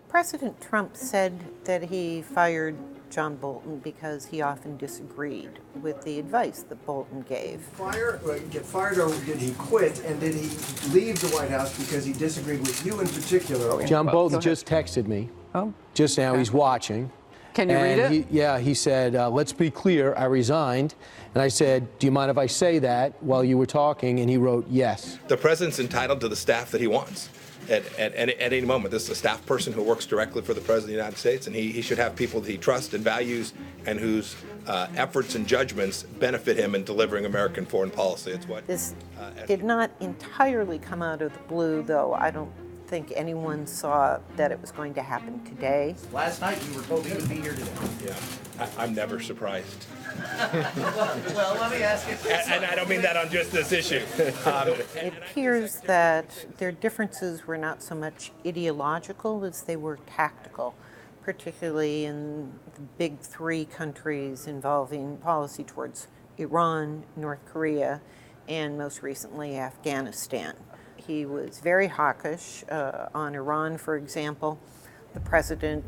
President Trump said that he fired John Bolton because he often disagreed with the advice that Bolton gave. Get fired, or did he quit, and did he leave the White House because he disagreed with you in particular? John Bolton just texted me just now. He's watching. Can you read it? He said, let's be clear, I resigned. And I said, do you mind if I say that while you were talking? And he wrote, yes. The president's entitled to the staff that he wants at any moment. This is a staff person who works directly for the president of the United States, and he should have people that he trusts and values and whose efforts and judgments benefit him in delivering American foreign policy. It's what this did not entirely come out of the blue, though. I don't think anyone saw that it was going to happen today. Last night you were told he would be here today. Yeah, I'm never surprised. Well, let me ask you this. And I don't mean that on just this issue. It appears that their differences were not so much ideological as they were tactical, particularly in the big three countries involving policy towards Iran, North Korea, and most recently Afghanistan. He was very hawkish on Iran, for example. The president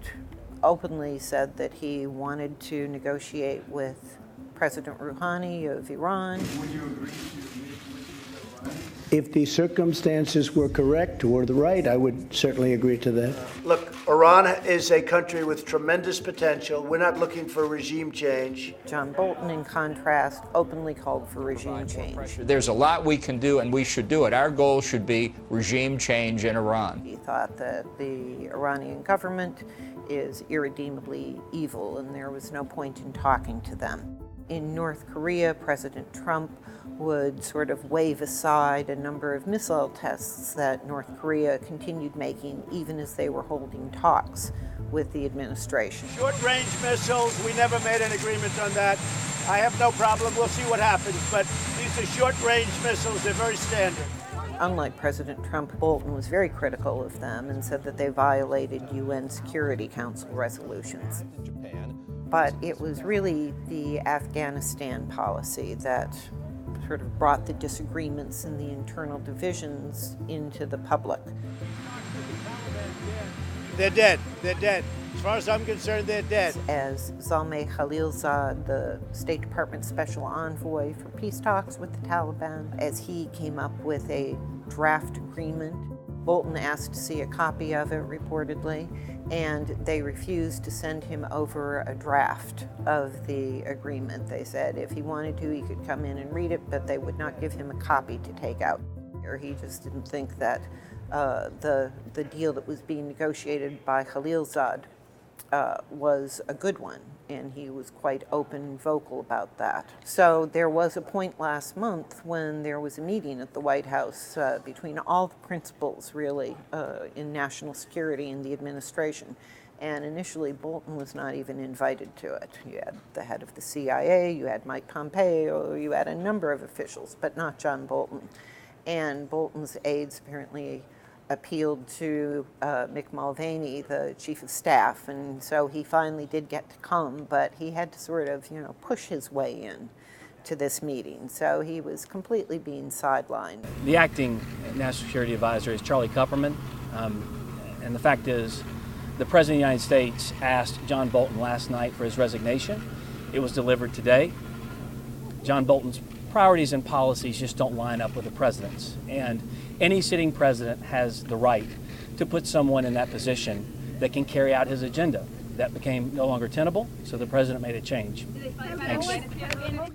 openly said that he wanted to negotiate with President Rouhani of Iran. Would you agree If the circumstances were correct or the right, I would certainly agree to that. Look, Iran is a country with tremendous potential. We're not looking for regime change. John Bolton, in contrast, openly called for regime change. There's a lot we can do, and we should do it. Our goal should be regime change in Iran. He thought that the Iranian government is irredeemably evil, and there was no point in talking to them. In North Korea, President Trump would sort of wave aside a number of missile tests that North Korea continued making even as they were holding talks with the administration. Short-range missiles, we never made an agreement on that. I have no problem. We'll see what happens. But these are short-range missiles. They're very standard. Unlike President Trump, Bolton was very critical of them and said that they violated UN Security Council resolutions. But it was really the Afghanistan policy that sort of brought the disagreements and the internal divisions into the public. They're dead. They're dead. As far as I'm concerned, they're dead. As Zalmay Khalilzad, the State Department Special Envoy for peace talks with the Taliban, as he came up with a draft agreement, Bolton asked to see a copy of it, reportedly, and they refused to send him over a draft of the agreement. They said if he wanted to, he could come in and read it, but they would not give him a copy to take out. Or he just didn't think that the deal that was being negotiated by Khalilzad was a good one, and he was quite open and vocal about that. So there was a point last month when there was a meeting at the White House between all the principals, really, in national security in the administration. And initially, Bolton was not even invited to it. You had the head of the CIA, you had Mike Pompeo, you had a number of officials, but not John Bolton. And Bolton's aides apparently appealed to Mick Mulvaney, the chief of staff, and so he finally did get to come, but he had to sort of, push his way in to this meeting. So he was completely being sidelined. The acting national security advisor is Charlie Kupperman, and the fact is, the President of the United States asked John Bolton last night for his resignation. It was delivered today. John Bolton's priorities and policies just don't line up with the president's, and any sitting president has the right to put someone in that position that can carry out his agenda. That became no longer tenable, so the president made a change. Thanks.